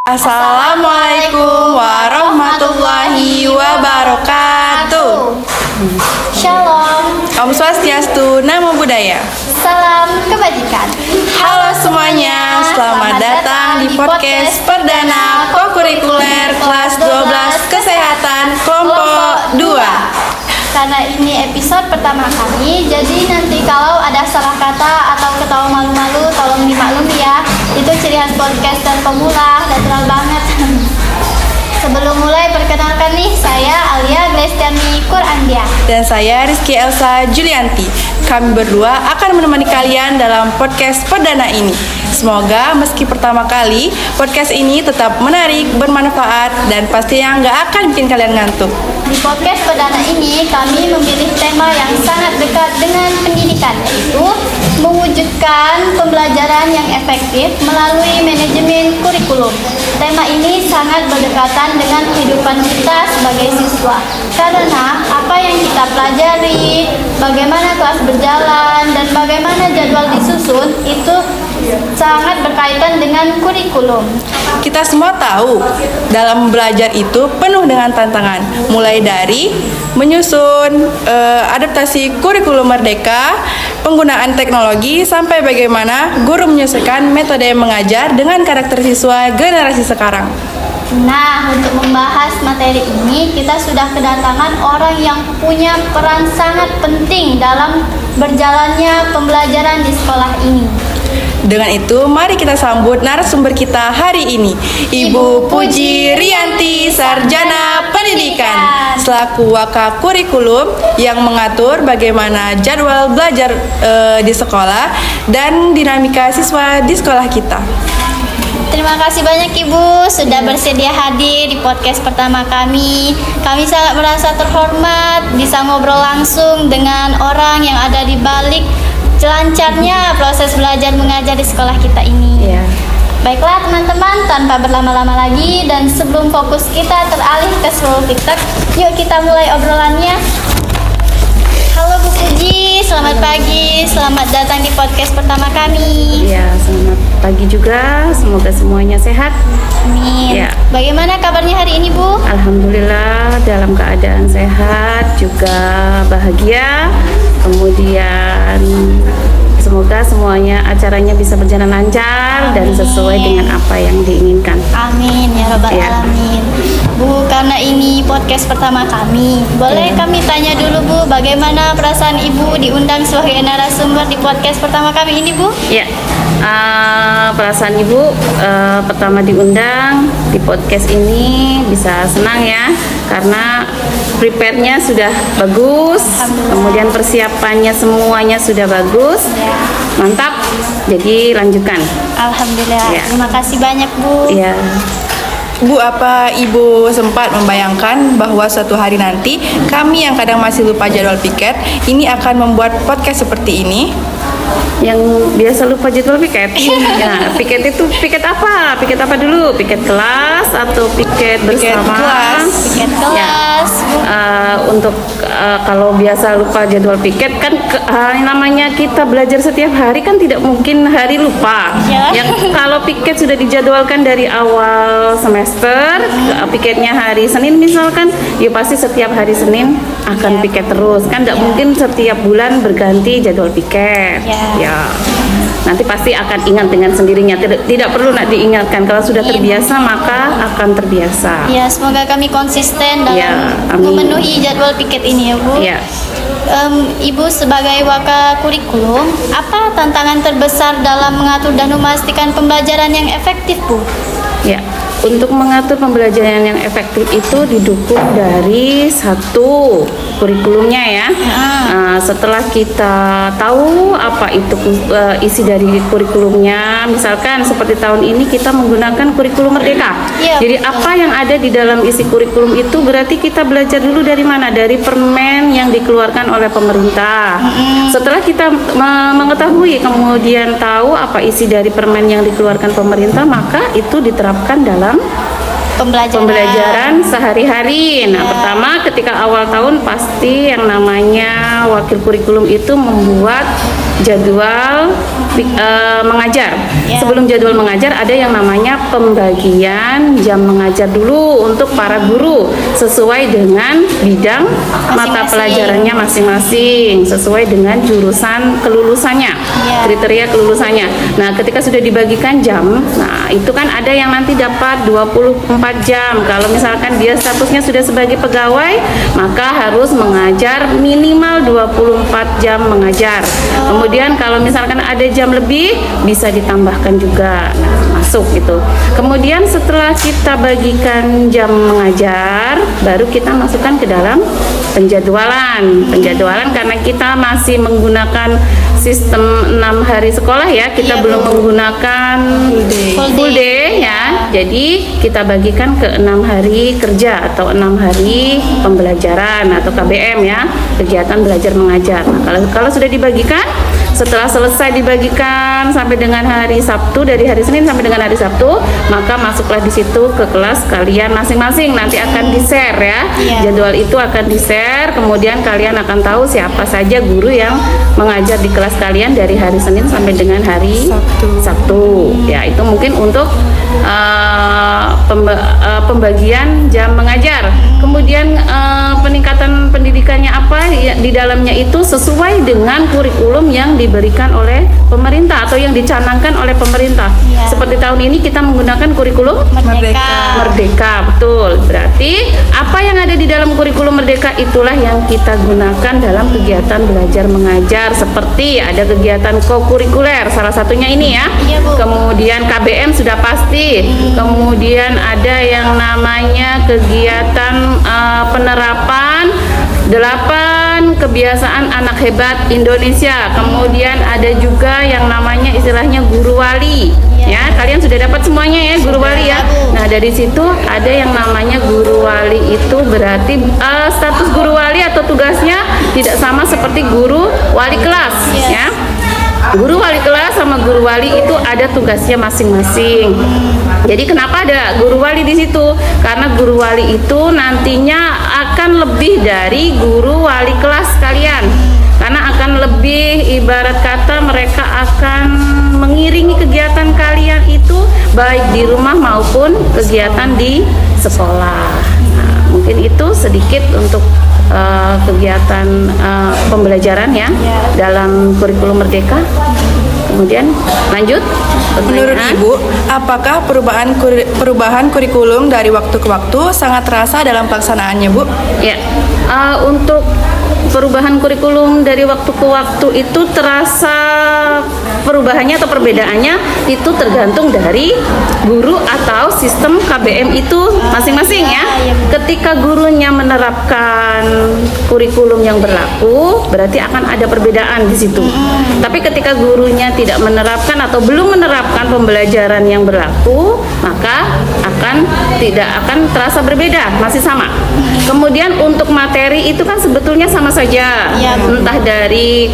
Assalamualaikum warahmatullahi wabarakatuh. Shalom. Om Swastiastu, Namo Buddhaya. Salam kebajikan. Halo semuanya, selamat datang di podcast perdana kokurikuler kelas 12 Kesehatan kelompok 2. Karena ini episode pertama kami, jadi nanti kalau ada salah kata atau ketawa malu-malu tolong dimaklumi ya. Itu ciri khas podcast dan pemula, natural banget. Sebelum mulai, perkenalkan nih, saya Alia Glestiani Qurandia. Dan saya Rizky Elsa Julianti. Kami berdua akan menemani kalian dalam podcast perdana ini. Semoga meski pertama kali, podcast ini tetap menarik, bermanfaat, dan pastinya nggak akan bikin kalian ngantuk. Di podcast perdana ini, kami memilih tema yang sangat dekat dengan pendidikan, yaitu mewujudkan pembelajaran yang efektif melalui manajemen kurikulum. Tema ini sangat berdekatan dengan kehidupan kita sebagai siswa, karena apa yang kita pelajari, bagaimana kelas berjalan, dan bagaimana jadwal disusun, itu sangat berkaitan dengan kurikulum. Kita semua tahu, dalam belajar itu penuh dengan tantangan, mulai dari menyusun adaptasi kurikulum merdeka, penggunaan teknologi, sampai bagaimana guru menyesuaikan metode mengajar dengan karakter siswa generasi sekarang. Nah, untuk membahas materi ini, kita sudah kedatangan orang yang punya peran sangat penting dalam berjalannya pembelajaran di sekolah ini. Dengan itu, mari kita sambut narasumber kita hari ini, Ibu Puji Rianti, Sarjana Pendidikan, selaku Waka Kurikulum yang mengatur bagaimana jadwal belajar di sekolah dan dinamika siswa di sekolah kita. Terima kasih banyak Ibu sudah bersedia hadir di podcast pertama kami. Kami sangat merasa terhormat bisa ngobrol langsung dengan orang yang ada di balik lancarnya proses belajar mengajar di sekolah kita ini. Ya. Baiklah teman-teman, tanpa berlama-lama lagi dan sebelum fokus kita teralih ke seluruh TikTok, yuk kita mulai obrolannya. Halo Bu Puji, selamat pagi, selamat datang di podcast pertama kami. Ya, selamat pagi juga, semoga semuanya sehat. Amin. Ya. Bagaimana kabarnya hari ini Bu? Alhamdulillah dalam keadaan sehat, juga bahagia. Kemudian semoga semuanya acaranya bisa berjalan lancar dan sesuai dengan apa yang diinginkan. Amin ya Rabbal Ya. Alamin. Bu, karena ini podcast pertama kami, boleh kami tanya dulu Bu, bagaimana perasaan Ibu diundang sebagai narasumber di podcast pertama kami ini Bu? Ya, perasaan Ibu pertama diundang di podcast ini bisa senang ya, karena prepare-nya sudah bagus, kemudian persiapannya semuanya sudah bagus, mantap. Jadi lanjutkan. Alhamdulillah. Ya. Terima kasih banyak Bu. Ya. Bu, apa Ibu sempat membayangkan bahwa suatu hari nanti kami yang kadang masih lupa jadwal piket ini akan membuat podcast seperti ini? Yang biasa lupa jadwal piket. Ya, piket itu piket apa? Piket apa dulu? Piket kelas atau piket bersama? kelas. Piket Ya. kelas Bu. Untuk kalau biasa lupa jadwal piket kan namanya kita belajar setiap hari kan tidak mungkin hari lupa. Ya. Yang kalau piket sudah dijadwalkan dari awal semester, piketnya hari Senin misalkan, ya pasti setiap hari Senin akan Ya. piket terus. Kan tidak Ya. mungkin setiap bulan berganti jadwal piket. Ya. Nanti pasti akan ingat dengan sendirinya. Tidak perlu nak diingatkan. Kalau sudah Amin. terbiasa maka akan terbiasa. Ya, semoga kami konsisten dalam Ya, amin. memenuhi jadwal piket ini ya Bu. Ya. Ibu sebagai Waka Kurikulum, apa tantangan terbesar dalam mengatur dan memastikan pembelajaran yang efektif Bu? Ya, untuk mengatur pembelajaran yang efektif itu didukung dari satu kurikulumnya ya. Setelah kita tahu apa itu isi dari kurikulumnya, misalkan seperti tahun ini kita menggunakan kurikulum merdeka. Iya, Jadi betul. apa yang ada di dalam isi kurikulum itu berarti kita belajar dulu dari mana? Dari permen yang dikeluarkan oleh pemerintah. Setelah kita mengetahui kemudian tahu apa isi dari permen yang dikeluarkan pemerintah, maka itu diterapkan dalam pembelajaran sehari-hari. Nah, Ya. pertama ketika awal tahun pasti yang namanya wakil kurikulum itu membuat jadwal mengajar. Ya. Sebelum jadwal mengajar ada yang namanya pembagian jam mengajar dulu untuk para guru sesuai dengan bidang mata Masing-masing. pelajarannya masing-masing, sesuai dengan jurusan kelulusannya, Ya. kriteria kelulusannya. Nah, ketika sudah dibagikan jam, nah itu kan ada yang nanti dapat 24 jam. Kalau misalkan dia statusnya sudah sebagai pegawai, maka harus mengajar minimal 24 jam mengajar. Kemudian kalau misalkan ada jam lebih, bisa ditambahkan juga. Nah, masuk gitu. Kemudian setelah kita bagikan jam mengajar, baru kita masukkan ke dalam penjadwalan. Penjadwalan karena kita masih menggunakan sistem 6 hari sekolah ya, kita Iya, belum Bu. menggunakan Full full day. day ya. Jadi kita bagikan ke 6 hari kerja atau 6 hari pembelajaran atau KBM ya, kegiatan belajar mengajar. Nah, kalau sudah dibagikan, setelah selesai dibagikan sampai dengan hari Sabtu, dari hari Senin sampai dengan hari Sabtu, maka masuklah di situ ke kelas kalian masing-masing. Nanti akan di-share ya. Iya. Jadwal itu akan di-share, kemudian kalian akan tahu siapa saja guru yang mengajar di kelas kalian dari hari Senin sampai dengan hari Sabtu. Ya, itu mungkin untuk pembagian jam mengajar. Kemudian peningkatan pendidikannya apa? Ya, di dalamnya itu sesuai dengan kurikulum yang diberikan oleh pemerintah atau yang dicanangkan oleh pemerintah. Iya. Seperti tahun ini kita menggunakan kurikulum Merdeka. Merdeka, betul. Berarti apa yang ada di dalam kurikulum Merdeka itulah yang kita gunakan dalam kegiatan belajar mengajar. Seperti ada kegiatan kokurikuler, salah satunya ini ya. Iya, Bu. Kemudian KBM sudah pasti. Kemudian ada yang namanya kegiatan penerapan 8 kebiasaan anak hebat Indonesia. Kemudian ada juga yang namanya istilahnya guru wali. Ya, kalian sudah dapat semuanya ya guru wali ya. Nah, dari situ ada yang namanya guru wali itu berarti status guru wali atau tugasnya tidak sama seperti guru wali kelas ya. Guru wali kelas sama guru wali itu ada tugasnya masing-masing. Jadi kenapa ada guru wali di situ? Karena guru wali itu nantinya akan lebih dari guru wali kelas kalian. Karena akan lebih, ibarat kata mereka akan mengiringi kegiatan kalian itu baik di rumah maupun kegiatan di sekolah. Nah, mungkin itu sedikit untuk kegiatan pembelajaran ya dalam kurikulum Merdeka. Kemudian lanjut Menurut pertanyaan. Ibu, apakah perubahan kurikulum dari waktu ke waktu sangat terasa dalam pelaksanaannya, Bu? Ya, untuk perubahan kurikulum dari waktu ke waktu itu terasa perubahannya atau perbedaannya itu tergantung dari guru atau sistem KBM itu masing-masing ya. Ketika gurunya menerapkan kurikulum yang berlaku, berarti akan ada perbedaan di situ. Tapi ketika gurunya tidak menerapkan atau belum menerapkan pembelajaran yang berlaku, maka tidak akan terasa berbeda, masih sama. Kemudian untuk materi itu kan sebetulnya sama saja, entah dari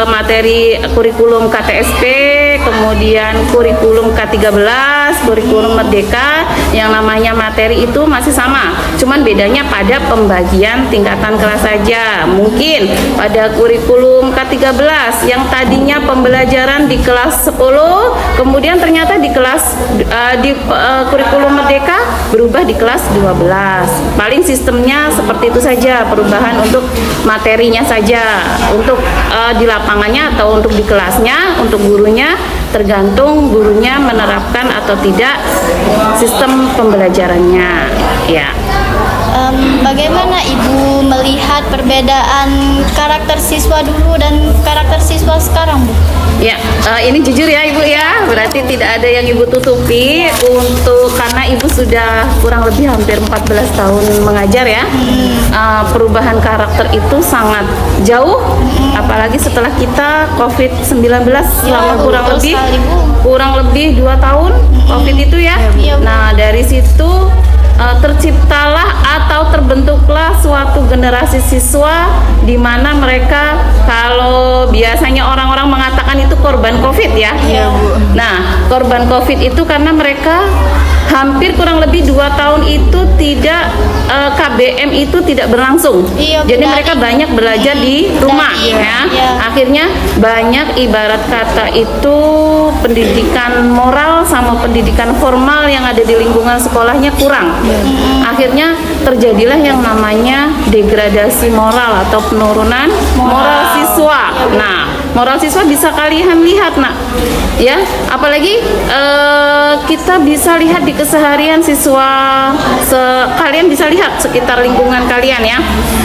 materi kurikulum KTSP, kemudian kurikulum K13, kurikulum Merdeka, yang namanya materi itu masih sama. Cuman bedanya pada pembagian tingkatan kelas saja. Mungkin pada kurikulum K13 yang tadinya pembelajaran di kelas 10, kemudian ternyata di kelas kurikulum Merdeka berubah di kelas 12. Paling sistemnya seperti itu saja, perubahan untuk materinya saja. Untuk di lapangannya atau untuk di kelasnya, untuk gurunya tergantung gurunya menerapkan atau tidak sistem pembelajarannya. Ya. Bagaimana Ibu melihat perbedaan karakter siswa dulu dan karakter siswa sekarang, Bu? Ya, ini jujur ya Ibu ya, berarti tidak ada yang Ibu tutupi karena Ibu sudah kurang lebih hampir 14 tahun mengajar ya. Perubahan karakter itu sangat jauh, apalagi setelah kita COVID-19 selama kurang lebih 2 tahun COVID itu ya. Nah, dari situ terciptalah atau terbentuklah suatu generasi siswa di mana mereka, kalau biasanya orang-orang mengatakan kebanyakan itu korban COVID ya. Iya, Bu. Nah, korban COVID itu karena mereka hampir kurang lebih 2 tahun itu tidak KBM itu tidak berlangsung. Iya, Jadi benar. mereka banyak belajar di rumah Iya, ya. iya. Akhirnya banyak ibarat kata itu pendidikan moral sama pendidikan formal yang ada di lingkungan sekolahnya kurang. Akhirnya terjadilah yang namanya degradasi moral atau penurunan moral siswa. Nah, moral siswa bisa kalian lihat nak, ya. Apalagi kita bisa lihat di keseharian siswa, kalian bisa lihat sekitar lingkungan kalian ya.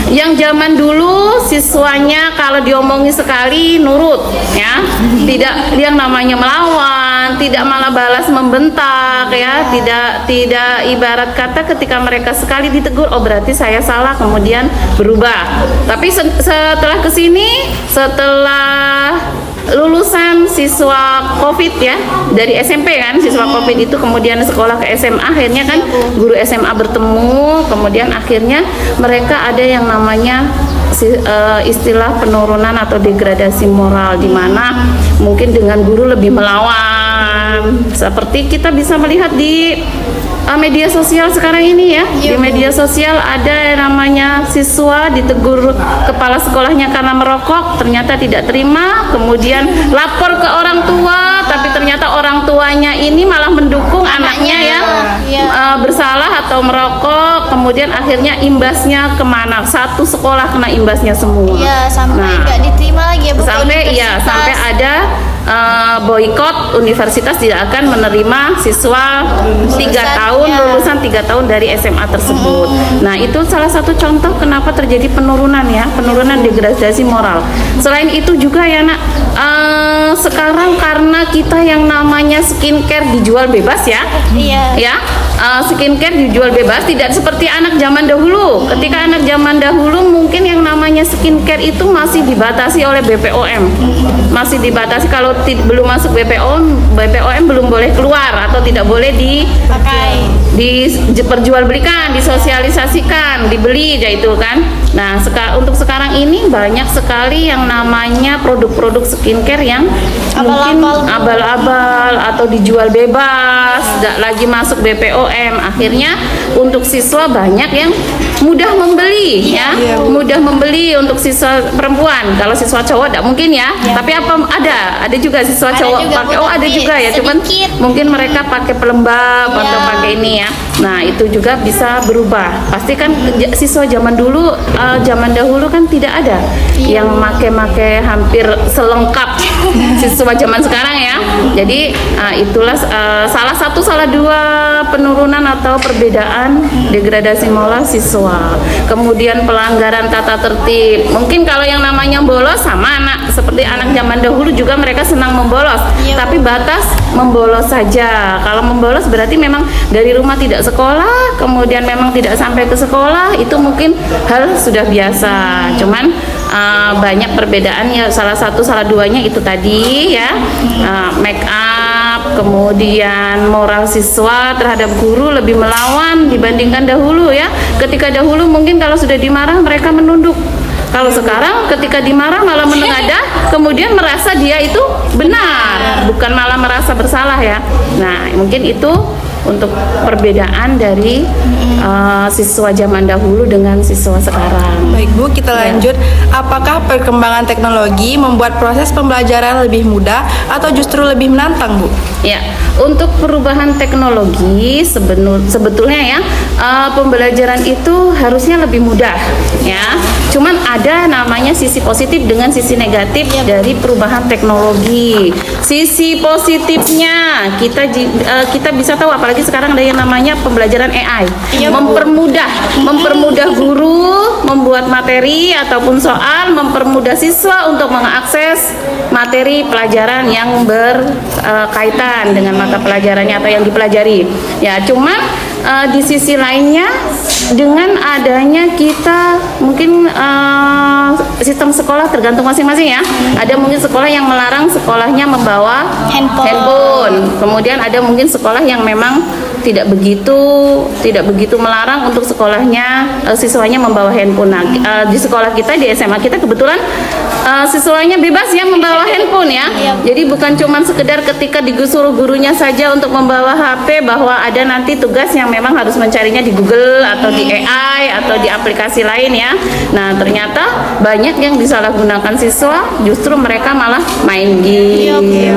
Yang zaman dulu siswanya kalau diomongi sekali nurut, ya, tidak yang namanya melawan, tidak malah balas membentak, ya, tidak ibarat kata ketika mereka sekali ditegur, oh berarti saya salah, kemudian berubah. Tapi setelah kesini, setelah lulusan siswa COVID ya dari SMP kan, siswa COVID itu kemudian sekolah ke SMA, akhirnya kan guru SMA bertemu, kemudian akhirnya mereka ada yang namanya istilah penurunan atau degradasi moral, di mana mungkin dengan guru lebih melawan, seperti kita bisa melihat di media sosial sekarang ini ya. Di media sosial ada yang namanya siswa ditegur kepala sekolahnya karena merokok, ternyata tidak terima, kemudian lapor ke orang tua, tapi ternyata orang tuanya ini malah mendukung anaknya ya bersalah atau merokok, kemudian akhirnya imbasnya kemana? Satu sekolah kena imbasnya semua. Iya, sampai nggak diterima lagi ya Bu, ke Sampai universitas. sampai ada boykot, universitas tidak akan menerima siswa 3 tahun lulusan 3 tahun dari SMA tersebut. Nah, itu salah satu contoh kenapa terjadi penurunan ya, penurunan degradasi moral. Selain itu juga ya nak, sekarang karena kita yang namanya skincare dijual bebas ya. Iya. Ya, skincare dijual bebas, tidak seperti anak zaman dahulu. Ketika anak zaman dahulu mungkin yang namanya skincare itu masih dibatasi oleh BPOM, masih dibatasi. Kalau belum masuk BPOM belum boleh keluar atau tidak boleh Pakai. diperjualbelikan, disosialisasikan, dibeli, ya itu kan. Nah, untuk sekarang ini banyak sekali yang namanya produk-produk skincare yang mungkin abal-abal atau dijual bebas, nggak lagi masuk BPOM. Akhirnya untuk siswa banyak yang mudah membeli ya, mudah membeli untuk siswa perempuan. Kalau siswa cowok tidak mungkin ya. Tapi apa ada juga siswa Ada cowok juga, pakai, Bu, ada tapi juga ya, cuman sedikit. mungkin mereka pakai pelembab atau pakai ini ya. Nah, itu juga bisa berubah. Pasti kan siswa zaman dulu, zaman dahulu kan tidak ada yang make hampir selengkap siswa zaman sekarang ya. Jadi itulah salah dua penurunan atau perbedaan degradasi moral siswa. Kemudian pelanggaran tata tertib. Mungkin kalau yang namanya bolos sama anak seperti anak zaman dahulu juga mereka senang membolos. Tapi batas membolos saja. Kalau membolos berarti memang dari rumah tidak sekolah, kemudian memang tidak sampai ke sekolah, itu mungkin hal sudah biasa. Cuman banyak perbedaannya, salah duanya itu tadi ya, make up, kemudian moral siswa terhadap guru lebih melawan dibandingkan dahulu ya. Ketika dahulu mungkin kalau sudah dimarah mereka menunduk. Kalau sekarang ketika dimarah malah menengadah, kemudian merasa dia itu benar, bukan malah merasa bersalah ya. Nah, mungkin itu untuk perbedaan dari siswa zaman dahulu dengan siswa sekarang. Baik Bu, kita lanjut. Apakah perkembangan teknologi membuat proses pembelajaran lebih mudah atau justru lebih menantang, Bu? Ya, untuk perubahan teknologi sebetulnya ya, pembelajaran itu harusnya lebih mudah ya. Cuman ada namanya sisi positif dengan sisi negatif dari perubahan teknologi. Sisi positifnya kita bisa tahu, apalagi sekarang ada yang namanya pembelajaran AI. Mempermudah guru membuat materi ataupun soal, mempermudah siswa untuk mengakses materi pelajaran yang berkaitan dengan mata pelajarannya atau yang dipelajari. Ya, cuman di sisi lainnya dengan adanya kita mungkin sistem sekolah tergantung masing-masing ya. Ada mungkin sekolah yang melarang sekolahnya membawa handphone. Kemudian ada mungkin sekolah yang memang tidak begitu melarang untuk sekolahnya siswanya membawa handphone. Nah, di sekolah kita di SMA kita kebetulan siswanya bebas ya membawa handphone ya. Jadi bukan cuma sekedar ketika disuruh gurunya saja untuk membawa HP, bahwa ada nanti tugas yang memang harus mencarinya di Google atau di AI atau di aplikasi lain ya. Nah, ternyata banyak yang disalahgunakan siswa, justru mereka malah main game,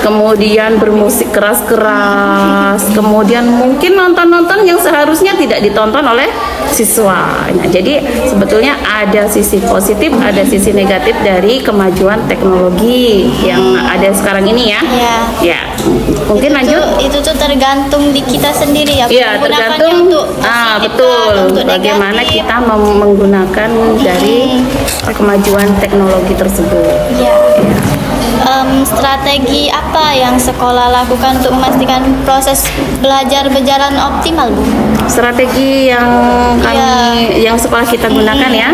kemudian bermusik keras-keras, kemudian mungkin nonton-nonton yang seharusnya tidak ditonton oleh siswa. Nah, jadi sebetulnya ada sisi positif, ada sisi negatif dari kemajuan teknologi yang ada sekarang ini ya. Ya, mungkin lanjut. Itu tuh tergantung di kita sendiri ya. Iya, tergantung. Untuk Betul. untuk Bagaimana negatif. kita menggunakan dari kemajuan teknologi tersebut. Ya. Strategi apa yang sekolah lakukan untuk memastikan proses belajar berjalan optimal, Bu? Strategi yang yang sekolah kita gunakan ya,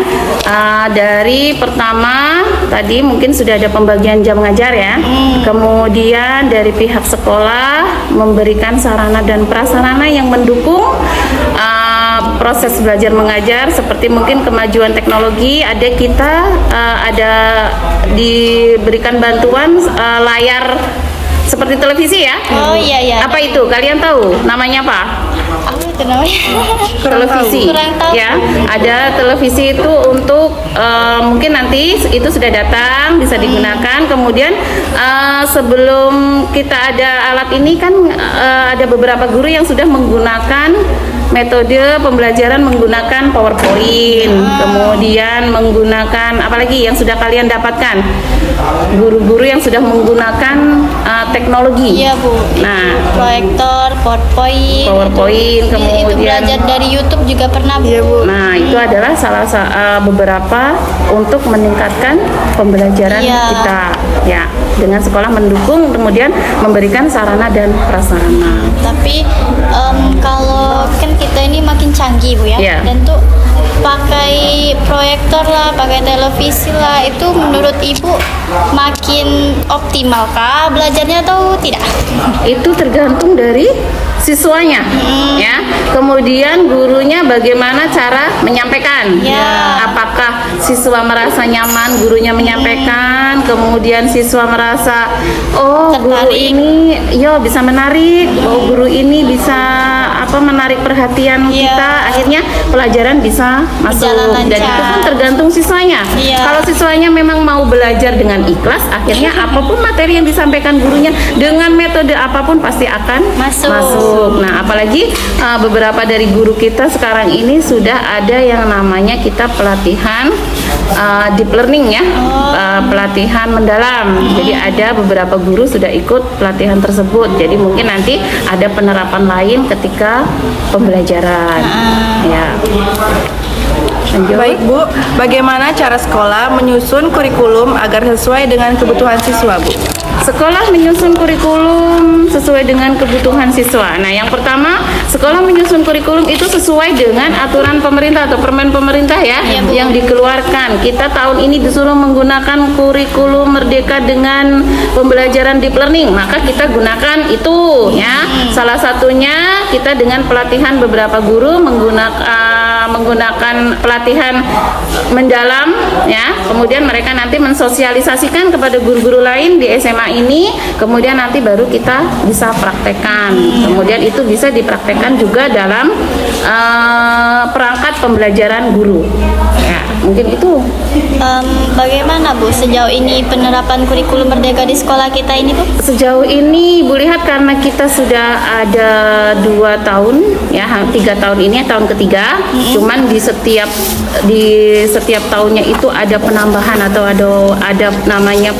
dari pertama tadi mungkin sudah ada pembagian jam mengajar ya, kemudian dari pihak sekolah memberikan sarana dan prasarana yang mendukung proses belajar mengajar, seperti mungkin kemajuan teknologi, ada diberikan bantuan layar seperti televisi ya. Oh iya. Apa itu? Kalian tahu namanya apa? Apa itu namanya? Televisi. Kurang tahu. Ya, ada televisi itu untuk mungkin nanti itu sudah datang bisa digunakan. Kemudian sebelum kita ada alat ini kan ada beberapa guru yang sudah menggunakan metode pembelajaran menggunakan PowerPoint, kemudian menggunakan apalagi yang sudah kalian dapatkan, guru-guru yang sudah menggunakan teknologi. Iya, Bu. Nah, Proyektor, PowerPoint. kemudian Itu belajar dari YouTube juga pernah, Bu. Iya, Bu. Nah, itu adalah beberapa untuk meningkatkan pembelajaran kita ya, dengan sekolah mendukung kemudian memberikan sarana dan prasarana. Tapi kalau kan kita ini makin canggih, Bu ya. Iya. Dan tuh pakai proyektor lah, pakai televisi lah, itu menurut Ibu makin optimal kah belajarnya atau tidak? Itu tergantung dari siswanya ya, kemudian gurunya bagaimana cara menyampaikan. Ya. Apakah siswa merasa nyaman gurunya menyampaikan, kemudian siswa merasa guru Tertarik. ini bisa menarik, guru ini bisa menarik perhatian kita, akhirnya pelajaran bisa masuk. Berjalan Dan itu lancar. pun tergantung siswanya. Iya. Kalau siswanya memang mau belajar dengan ikhlas, akhirnya apapun materi yang disampaikan gurunya dengan metode apapun pasti akan masuk. Nah, apalagi beberapa dari guru kita sekarang ini sudah ada yang namanya kita pelatihan deep learning ya, pelatihan mendalam. Jadi ada beberapa guru sudah ikut pelatihan tersebut. Jadi mungkin nanti ada penerapan lain ketika pembelajaran. Ya. Lanjut. Baik Bu, bagaimana cara sekolah menyusun kurikulum agar sesuai dengan kebutuhan siswa, Bu? Sekolah menyusun kurikulum sesuai dengan kebutuhan siswa. Nah, yang pertama, sekolah menyusun kurikulum itu sesuai dengan aturan pemerintah atau permen pemerintah ya, yang dikeluarkan. Kita tahun ini disuruh menggunakan kurikulum merdeka dengan pembelajaran deep learning, maka kita gunakan itu ya. Salah satunya kita dengan pelatihan beberapa guru menggunakan pelatihan mendalam ya. Kemudian mereka nanti mensosialisasikan kepada guru-guru lain di SMA ini, kemudian nanti baru kita bisa praktekkan. Kemudian itu bisa dipraktekkan juga dalam perangkat pembelajaran guru. Ya, mungkin itu. Bagaimana, Bu, sejauh ini penerapan kurikulum merdeka di sekolah kita ini, Bu? Sejauh ini Ibu lihat karena kita sudah ada 2 tahun ya, 3 tahun ini tahun ketiga, cuman di setiap tahunnya itu ada penambahan atau ada namanya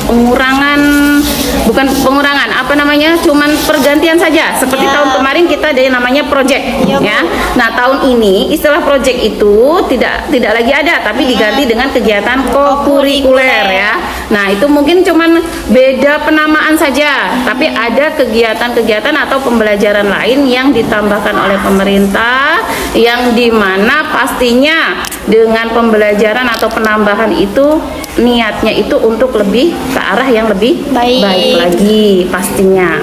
cuman pergantian saja. Seperti tahun kemarin kita ada yang namanya project ya. Nah, tahun ini istilah project itu tidak lagi ada, tapi diganti dengan kegiatan kokurikuler ya. Nah, itu mungkin cuman beda penamaan saja, tapi ada kegiatan-kegiatan atau pembelajaran lain yang ditambahkan oleh pemerintah, yang dimana pastinya dengan pembelajaran atau penambahan itu niatnya itu untuk lebih ke arah yang lebih Baik. lagi pastinya.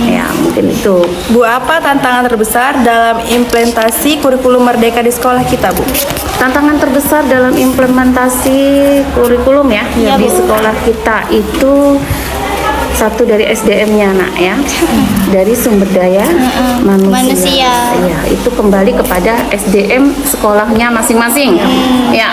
Ya, mungkin itu. Bu, apa tantangan terbesar dalam implementasi kurikulum merdeka di sekolah kita, Bu? Tantangan terbesar dalam implementasi kurikulum ya, Iya, di Bu. sekolah kita itu satu dari SDM-nya nak ya, dari sumber daya manusia. Ya, itu kembali kepada SDM sekolahnya masing-masing. Ya,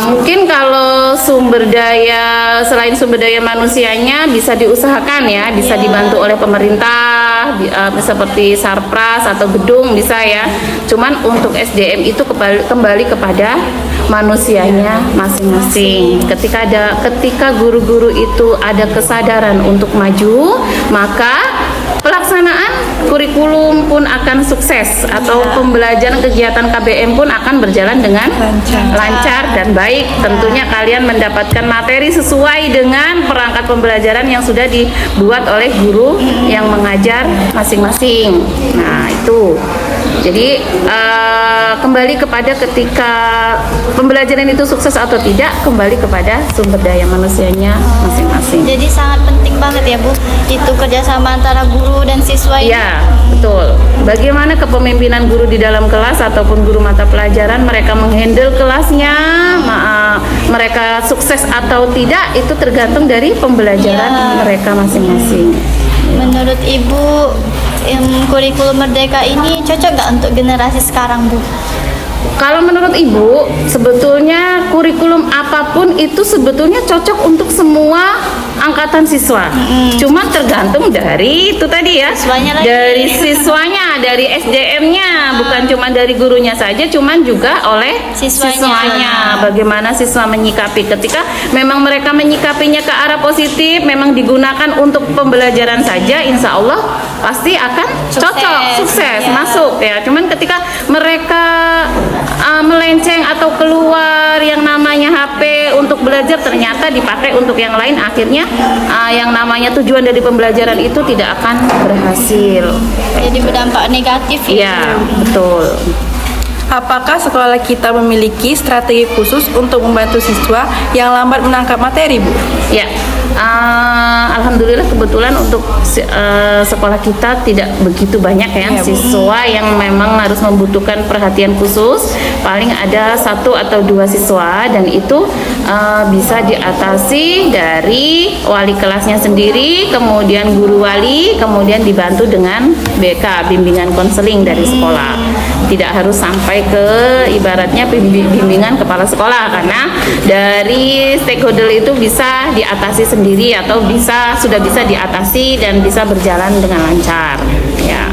mungkin kalau sumber daya selain sumber daya manusianya bisa diusahakan ya, bisa dibantu oleh pemerintah, seperti sarpras atau gedung bisa ya. Cuman untuk SDM itu kembali kepada manusianya masing-masing. Ketika guru-guru itu ada kesadaran untuk maju, maka pelaksanaan kurikulum pun akan sukses atau pembelajaran kegiatan KBM pun akan berjalan dengan lancar dan baik. Tentunya kalian mendapatkan materi sesuai dengan perangkat pembelajaran yang sudah dibuat oleh guru yang mengajar masing-masing. Nah, itu. Jadi kembali kepada ketika pembelajaran itu sukses atau tidak, kembali kepada sumber daya manusianya masing-masing. Jadi sangat penting banget ya Bu, itu kerjasama antara guru dan siswa ini. Ya, betul. Bagaimana kepemimpinan guru di dalam kelas ataupun guru mata pelajaran, mereka menghandle kelasnya, mereka sukses atau tidak, itu tergantung dari pembelajaran mereka masing-masing. Menurut Ibu, kurikulum merdeka ini cocok nggak untuk generasi sekarang Bu? Kalau menurut Ibu, sebetulnya kurikulum apapun itu sebetulnya cocok untuk semua angkatan siswa. Cuma tergantung dari itu tadi ya, Siswanya lagi. dari siswanya, dari SDM-nya, bukan cuma dari gurunya saja, cuman juga oleh Siswanya. Bagaimana siswa menyikapi ketika memang mereka menyikapinya ke arah positif, memang digunakan untuk pembelajaran saja, insya Allah pasti akan cocok, sukses, Ya. masuk ya. Cuman ketika mereka melenceng atau keluar yang namanya HP untuk belajar ternyata dipakai untuk yang lain, akhirnya yang namanya tujuan dari pembelajaran itu tidak akan berhasil. Jadi berdampak negatif ya. Iya, betul. Apakah sekolah kita memiliki strategi khusus untuk membantu siswa yang lambat menangkap materi, Bu? Ya, alhamdulillah kebetulan untuk sekolah kita tidak begitu banyak ya siswa yang memang harus membutuhkan perhatian khusus. Paling ada 1 atau 2 siswa dan itu bisa diatasi dari wali kelasnya sendiri, kemudian guru wali, kemudian dibantu dengan BK, bimbingan konseling dari sekolah. Tidak harus sampai ke ibaratnya bimbingan kepala sekolah, karena dari stakeholder itu bisa diatasi sendiri atau sudah bisa diatasi dan bisa berjalan dengan lancar ya.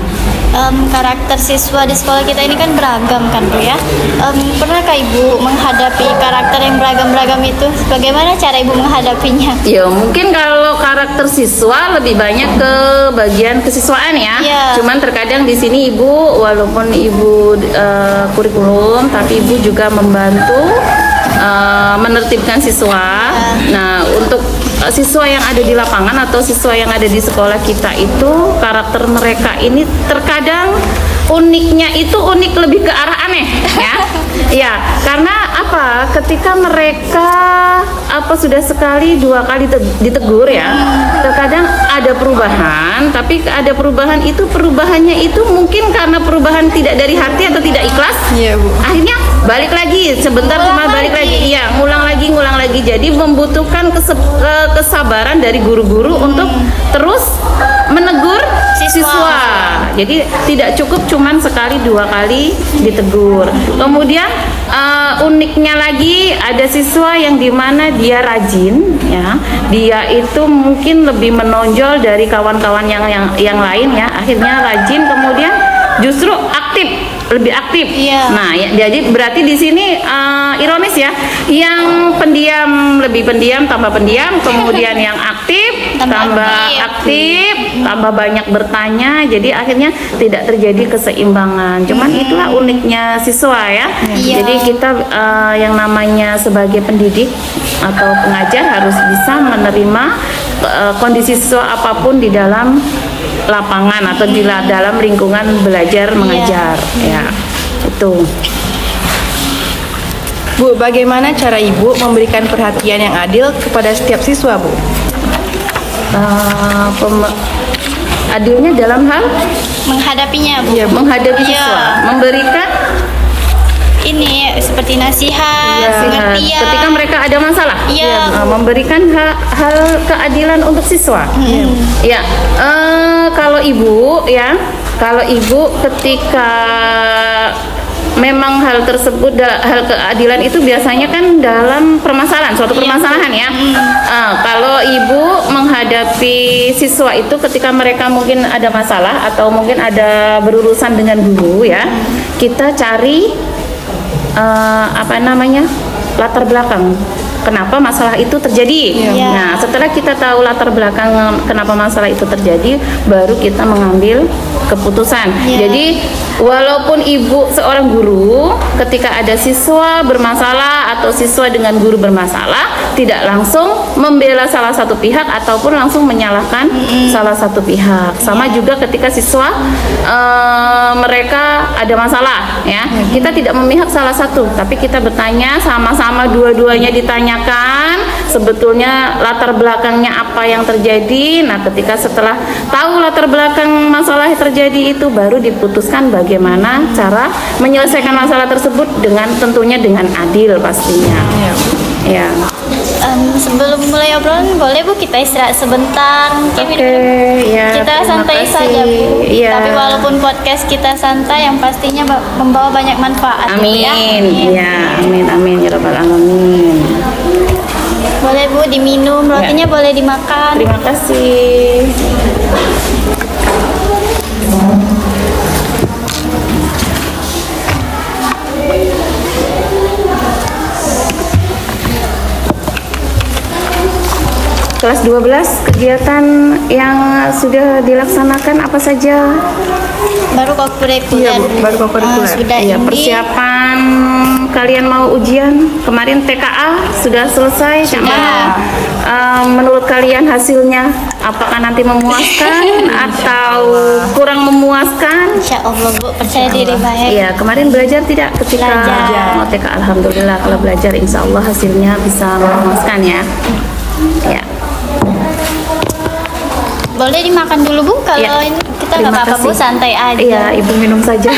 Karakter siswa di sekolah kita ini kan beragam kan Bu ya. Pernahkah Ibu menghadapi karakter yang beragam-beragam itu? Bagaimana cara Ibu menghadapinya? Ya mungkin kalau karakter siswa lebih banyak ke bagian kesiswaan ya. Iya. Cuman terkadang di sini Ibu walaupun Ibu kurikulum, tapi Ibu juga membantu menertibkan siswa. Nah, untuk siswa yang ada di lapangan atau siswa yang ada di sekolah kita itu karakter mereka ini terkadang uniknya itu unik lebih ke arah aneh ya. Ya, karena apa? Ketika mereka sudah sekali 2 kali ditegur ya, terkadang ada perubahan, tapi ada perubahan itu perubahannya itu mungkin karena perubahan tidak dari hati atau tidak ikhlas. Iya, Bu. Akhirnya balik lagi sebentar, cuma balik lagi. Iya, ngulang lagi. Jadi membutuhkan kesabaran dari guru-guru untuk terus menegur siswa. Jadi tidak cukup cuman sekali 2 kali ditegur. Kemudian uniknya lagi ada siswa yang dimana dia rajin ya, dia itu mungkin lebih menonjol dari kawan-kawan yang lain ya, akhirnya rajin kemudian justru lebih aktif. Iya. Nah, jadi berarti di sini ironis ya, yang pendiam lebih pendiam, tambah pendiam, kemudian yang aktif tambah aktif, tambah banyak bertanya, jadi akhirnya tidak terjadi keseimbangan. Cuman itulah uniknya siswa ya. Iya. Jadi kita yang namanya sebagai pendidik atau pengajar harus bisa menerima kondisi siswa apapun di dalam lapangan atau di dalam lingkungan belajar mengajar ya, itu. Bu, bagaimana cara Ibu memberikan perhatian yang adil kepada setiap siswa, Bu? Adilnya dalam hal Menghadapinya, Bu. Iya, Bu. menghadapi Iya. siswa, memberikan Ini seperti nasihat, pengertian. ketika mereka ada masalah. Iya. Memberikan hal keadilan untuk siswa. Ya, kalau ibu ketika memang hal tersebut hal keadilan itu biasanya kan dalam permasalahan, suatu permasalahan ya. Kalau ibu menghadapi siswa itu ketika mereka mungkin ada masalah atau mungkin ada berurusan dengan guru ya, kita cari latar belakang kenapa masalah itu terjadi. Iya. Nah, setelah kita tahu latar belakang kenapa masalah itu terjadi, baru kita mengambil keputusan. Iya. Jadi, walaupun ibu seorang guru, ketika ada siswa bermasalah atau siswa dengan guru bermasalah, tidak langsung membela salah satu pihak ataupun langsung menyalahkan salah satu pihak. Sama juga ketika siswa mereka ada masalah, ya, kita tidak memihak salah satu, tapi kita bertanya sama-sama, dua-duanya ditanyakan sebetulnya latar belakangnya apa yang terjadi. Nah, ketika setelah tahu latar belakang masalah yang terjadi itu, baru diputuskan bagaimana cara menyelesaikan masalah tersebut tentunya dengan adil pastinya. Ya. Sebelum mulai obrolan, boleh Bu kita istirahat sebentar? Mungkin Ya. kita terima santai kasih. saja, Bu. Iya. Tapi walaupun podcast kita santai, yang pastinya membawa banyak manfaat. Bu, ya. Amin. Ya, amin ya rabbal alamin. Boleh Bu diminum, rotinya boleh dimakan. Terima kasih. Kelas 12, kegiatan yang sudah dilaksanakan apa saja? Baru kokurikuler. Iya, Bu, baru kokurikuler. Sudah Ya, ini. persiapan kalian mau ujian kemarin TKA sudah selesai. Sudah. Menurut kalian hasilnya apakah nanti memuaskan atau kurang memuaskan? Insya Allah Bu, percaya diri baik. Iya, kemarin belajar tidak ketika Belajar. mau TKA? Alhamdulillah, kalau belajar insya Allah hasilnya bisa memuaskan ya. Ya. Boleh dimakan dulu Bu, kalau Ya. ini kita Terima nggak apa-apa Bu, kasih. santai aja. Iya, ibu minum saja.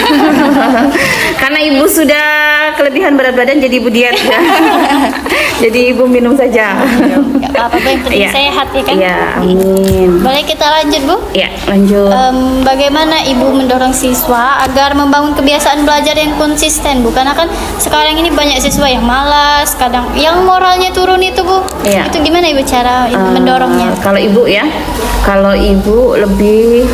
Karena ibu sudah kelebihan berat badan, jadi ibu diet ya. Jadi ibu minum saja. Nggak apa-apa Bu, yang penting Iya. sehat ya kan. Iya, amin. Boleh kita lanjut Bu? Ya, lanjut. Bagaimana Ibu mendorong siswa agar membangun kebiasaan belajar yang konsisten Bu? Karena kan sekarang ini banyak siswa yang malas, kadang yang moralnya turun itu Bu. Iya. Itu gimana Ibu cara mendorongnya? Kalau ibu ya, kalau ibu lebih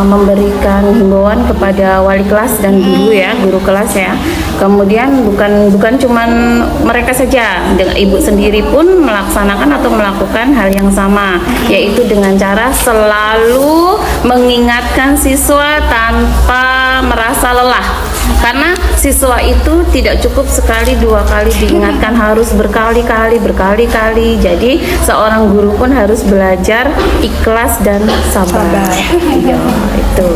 memberikan himbauan kepada wali kelas dan guru ya, guru kelas ya. Kemudian bukan cuman mereka saja, dengan ibu sendiri pun melaksanakan atau melakukan hal yang sama, yaitu dengan cara selalu mengingatkan siswa tanpa merasa lelah. Karena siswa itu tidak cukup sekali dua kali diingatkan, harus berkali-kali. Jadi seorang guru pun harus belajar ikhlas dan sabar. Iya, itu.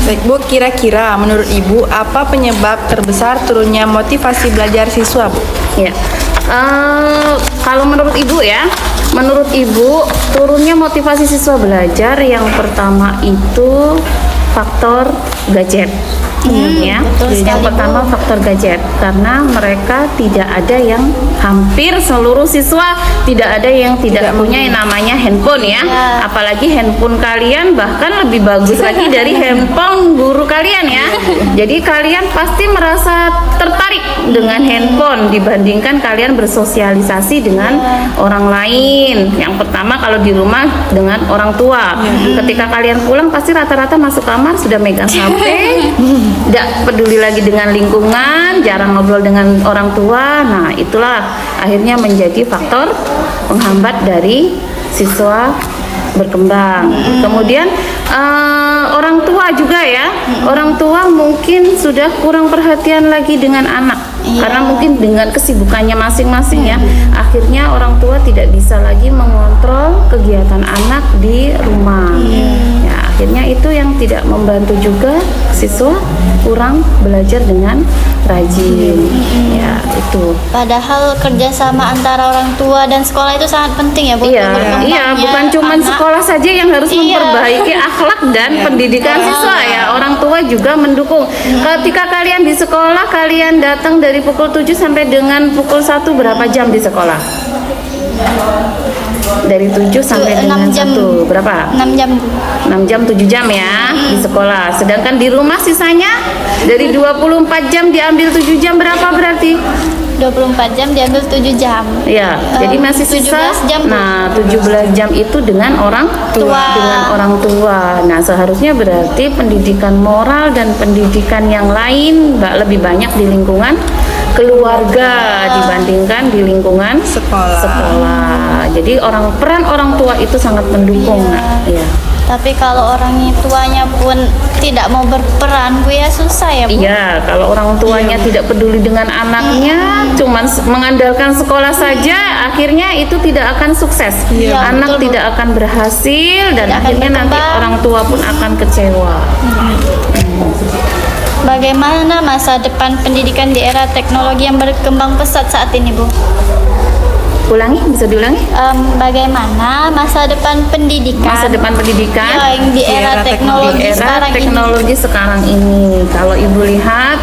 Baik Bu, kira-kira menurut Ibu apa penyebab terbesar turunnya motivasi belajar siswa, Bu? Ya. Kalau menurut ibu ya, menurut ibu turunnya motivasi siswa belajar yang pertama itu faktor gadget. Ya, betul yang sekali, pertama Bu. faktor gadget, karena mereka tidak ada yang, hampir seluruh siswa tidak ada yang tidak punya yang namanya handphone ya. Ya. Apalagi handphone kalian bahkan lebih bagus lagi dari handphone guru kalian ya. Jadi kalian pasti merasa tertarik dengan handphone dibandingkan kalian bersosialisasi dengan orang lain. Yang pertama kalau di rumah dengan orang tua. Ketika kalian pulang pasti rata-rata masuk kamar sudah megang HP. Tidak peduli lagi dengan lingkungan, jarang ngobrol dengan orang tua. Nah, itulah akhirnya menjadi faktor penghambat dari siswa berkembang. Kemudian orang tua juga ya, orang tua mungkin sudah kurang perhatian lagi dengan anak. Karena mungkin dengan kesibukannya masing-masing ya, akhirnya orang tua tidak bisa lagi mengontrol kegiatan anak di rumah. Ya, akhirnya itu yang tidak membantu juga siswa kurang belajar dengan rajin. Ya, itu. Padahal kerjasama antara orang tua dan sekolah itu sangat penting ya, Bu. Iya, untuk berkembangnya bukan cuma anak. sekolah saja yang harus Iya. memperbaiki akhlak dan pendidikan siswa ya. Orang tua juga mendukung. Ketika kalian di sekolah, kalian datang dari pukul 7 sampai dengan pukul 1 berapa jam di sekolah? Dari 7 sampai dengan 6 jam. 1 berapa? 6 jam, Bu. 6 jam 7 jam ya di sekolah. Sedangkan di rumah sisanya dari 24 jam diambil 7 jam berapa berarti? 24 jam diambil 7 jam. Ya, jadi masih 17 sisa. jam, Bu. Nah, 17 jam itu dengan orang Tua. Dengan orang tua. Nah, seharusnya berarti pendidikan moral dan pendidikan yang lain lebih banyak di lingkungan keluarga dibandingkan di lingkungan sekolah. Jadi peran orang tua itu sangat mendukung, Nak. Ya. Tapi kalau orang tuanya pun tidak mau berperan, Bu, ya susah ya, Bu. Iya, kalau orang tuanya tidak peduli dengan anaknya, cuman mengandalkan sekolah saja, akhirnya itu tidak akan sukses. Iya, Anak betul, Bu. tidak akan berhasil dan Tidak akan akhirnya nanti berkembang. orang tua pun akan kecewa. Bagaimana masa depan pendidikan di era teknologi yang berkembang pesat saat ini, Bu? Ulangi, bisa diulangi? Bagaimana masa depan pendidikan? Masa depan pendidikan yang di era teknologi di era sekarang teknologi sekarang ini. Kalau Ibu lihat,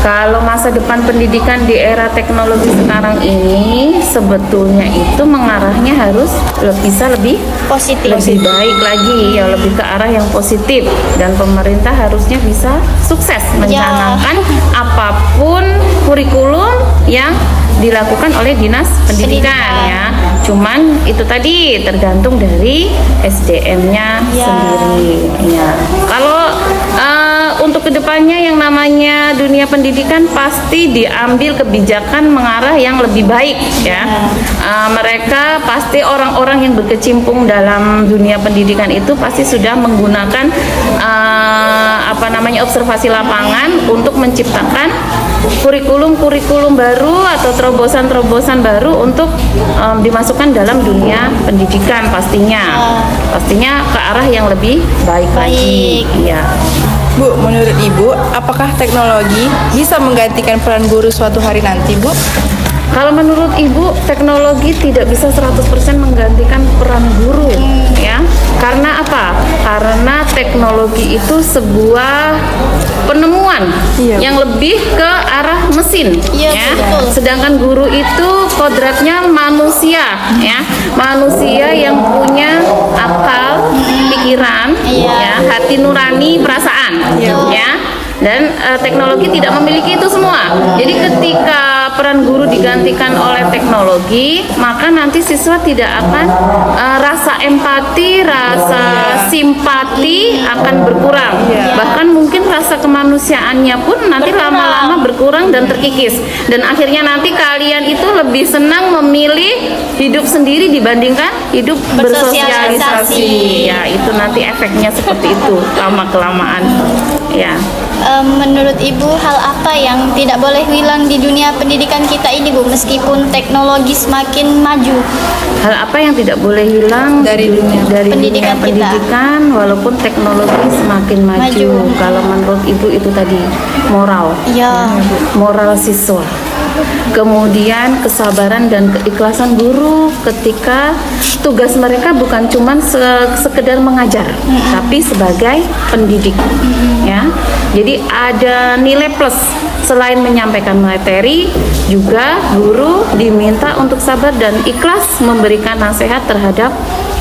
kalau masa depan pendidikan di era teknologi sekarang ini sebetulnya itu mengarahnya harus bisa lebih positif. lebih baik lagi ya, lebih ke arah yang positif, dan pemerintah harusnya bisa sukses mencanangkan apapun kurikulum yang dilakukan oleh dinas pendidikan ya. Cuman itu tadi tergantung dari SDM-nya sendiri ya. Kalau untuk kedepannya yang namanya dunia pendidikan pasti diambil kebijakan mengarah yang lebih baik ya. Mereka pasti orang-orang yang berkecimpung dalam dunia pendidikan itu pasti sudah menggunakan observasi lapangan untuk menciptakan kurikulum baru atau terobosan baru untuk dimasukkan dalam dunia pendidikan, pastinya ke arah yang lebih baik lagi. Iya. Bu, menurut Ibu, apakah teknologi bisa menggantikan peran guru suatu hari nanti, Bu? Kalau menurut Ibu, teknologi tidak bisa 100% menggantikan peran guru ya. Karena apa? Karena teknologi itu sebuah penemuan yang lebih ke arah mesin Iya, ya. betul. Sedangkan guru itu kodratnya manusia ya. Manusia yang punya akal, pikiran, ya, hati nurani, perasaan ya. Dan teknologi tidak memiliki itu semua. Jadi ketika peran guru digantikan oleh teknologi, maka nanti siswa tidak akan rasa empati, rasa simpati akan berkurang. Bahkan mungkin rasa kemanusiaannya pun nanti lama-lama berkurang dan terkikis. Dan akhirnya nanti kalian itu lebih senang memilih hidup sendiri dibandingkan hidup bersosialisasi. Ya, itu nanti efeknya seperti itu lama-kelamaan. Ya. Menurut Ibu, hal apa yang tidak boleh hilang di dunia pendidikan kita ini, Bu, meskipun teknologi semakin maju? Hal apa yang tidak boleh hilang Dari dunia pendidikan kita. pendidikan walaupun teknologi semakin maju. Kalau menurut Ibu itu tadi moral. Ya. Moral siswa. Kemudian kesabaran dan keikhlasan guru ketika tugas mereka bukan cuma sekedar mengajar, tapi sebagai pendidik ya. Jadi ada nilai plus, selain menyampaikan materi, juga guru diminta untuk sabar dan ikhlas memberikan nasihat terhadap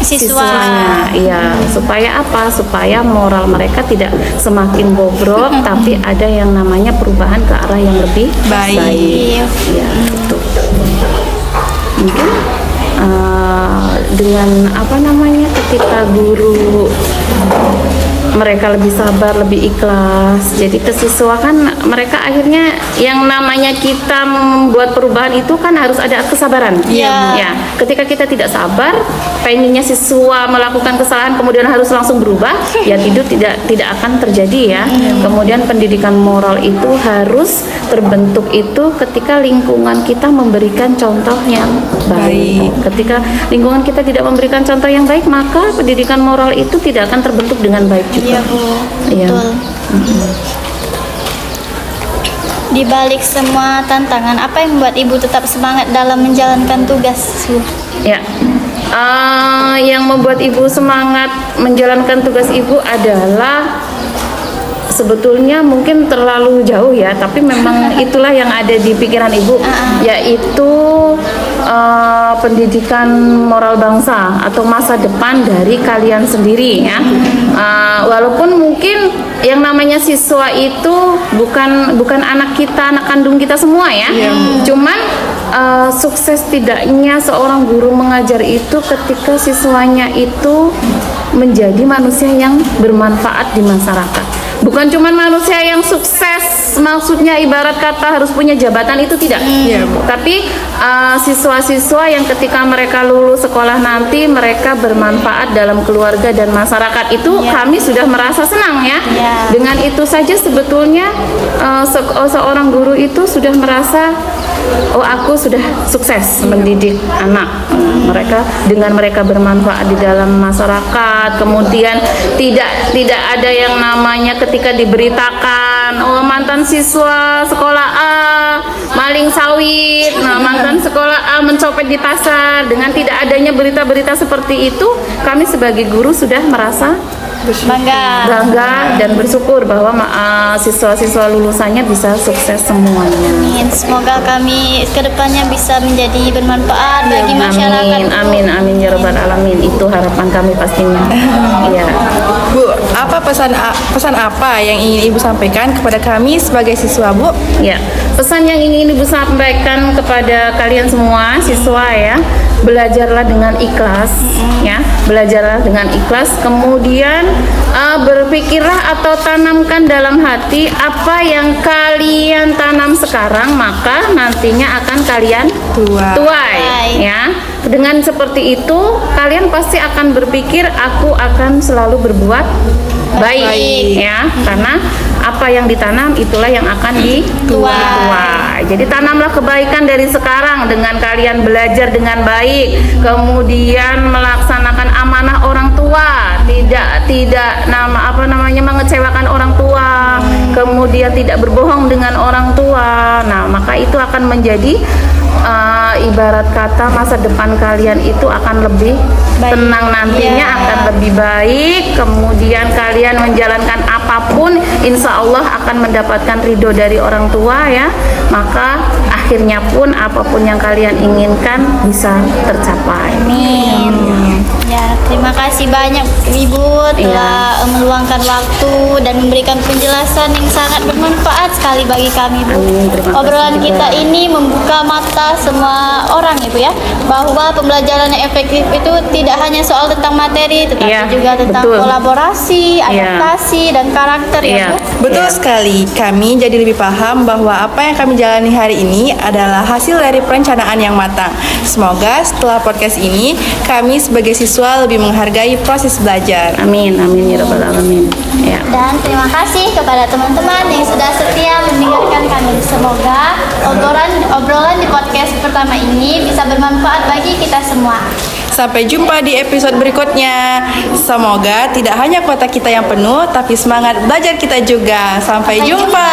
siswanya. Iya, supaya apa? Supaya moral mereka tidak semakin bobrok, tapi ada yang namanya perubahan ke arah yang lebih baik. Ya, itu. Mungkin dengan ketika guru mereka lebih sabar, lebih ikhlas, jadi kesiswa kan mereka akhirnya yang namanya kita membuat perubahan itu kan harus ada kesabaran. Ya, ketika kita tidak sabar, pengennya siswa melakukan kesalahan kemudian harus langsung berubah, ya tidak akan terjadi ya. Kemudian pendidikan moral itu harus terbentuk itu ketika lingkungan kita memberikan contoh yang baik. Ketika lingkungan kita kita tidak memberikan contoh yang baik, maka pendidikan moral itu tidak akan terbentuk dengan baik juga. Iya Bu, Iya. betul. Di balik semua tantangan, apa yang membuat Ibu tetap semangat dalam menjalankan tugas, Bu? Ya, yang membuat Ibu semangat menjalankan tugas Ibu adalah sebetulnya mungkin terlalu jauh ya, tapi memang itulah yang ada di pikiran Ibu, yaitu pendidikan moral bangsa atau masa depan dari kalian sendiri ya. Walaupun mungkin yang namanya siswa itu bukan anak kita, anak kandung kita semua ya. Cuman sukses tidaknya seorang guru mengajar itu ketika siswanya itu menjadi manusia yang bermanfaat di masyarakat. Bukan cuma manusia yang sukses, maksudnya ibarat kata harus punya jabatan, itu tidak. Tapi siswa-siswa yang ketika mereka lulus sekolah nanti mereka bermanfaat dalam keluarga dan masyarakat, itu kami sudah merasa senang ya. Dengan itu saja sebetulnya seorang guru itu sudah merasa, oh aku sudah sukses mendidik anak. Mereka dengan mereka bermanfaat di dalam masyarakat, kemudian tidak ada yang namanya ketika diberitakan, oh mantan siswa sekolah A maling sawit, mantan sekolah A mencopet di pasar. Dengan tidak adanya berita-berita seperti itu, kami sebagai guru sudah merasa bangga dan bersyukur bahwa siswa-siswa lulusannya bisa sukses semuanya. Amin. Semoga kami kedepannya bisa menjadi bermanfaat bagi masyarakat. Amin ya rabbal alamin. Itu harapan kami pastinya. Iya. Bu, apa pesan apa yang ingin Ibu sampaikan kepada kami sebagai siswa, Bu? Ya, pesan yang ingin Ibu sampaikan kepada kalian semua siswa ya, belajarlah dengan ikhlas ya, belajarlah dengan ikhlas, kemudian berpikirlah atau tanamkan dalam hati apa yang kalian tanam sekarang, maka nantinya akan kalian tuai ya. Dengan seperti itu kalian pasti akan berpikir, aku akan selalu berbuat baik ya, karena apa yang ditanam itulah yang akan dituai. Jadi tanamlah kebaikan dari sekarang dengan kalian belajar dengan baik, kemudian melaksanakan amanah orang tua, tidak mengecewakan orang tua, kemudian tidak berbohong dengan orang tua. Nah, maka itu akan menjadi ibarat kata masa depan kalian itu akan lebih tenang nantinya, akan lebih baik, kemudian kalian menjalankan apapun insya Allah akan mendapatkan ridho dari orang tua ya, maka akhirnya pun apapun yang kalian inginkan bisa tercapai. Amin. Ya, terima kasih banyak Ibu telah meluangkan waktu dan memberikan penjelasan yang sangat bermanfaat sekali bagi kami, Bu. Obrolan kita ini membuka mata semua orang, Ibu ya, bahwa pembelajaran yang efektif itu tidak hanya soal tentang materi, tetapi juga tentang kolaborasi, adaptasi dan karakter ya, Bu. Betul sekali. Kami jadi lebih paham bahwa apa yang kami jalani hari ini adalah hasil dari perencanaan yang matang. Semoga setelah podcast ini kami sebagai siswa lebih menghargai proses belajar. Amin ya rabbal alamin. Ya. Dan terima kasih kepada teman-teman yang sudah setia mendengarkan kami. Semoga obrolan di podcast pertama ini bisa bermanfaat bagi kita semua. Sampai jumpa di episode berikutnya. Semoga tidak hanya kuota kita yang penuh, tapi semangat belajar kita juga. Sampai jumpa.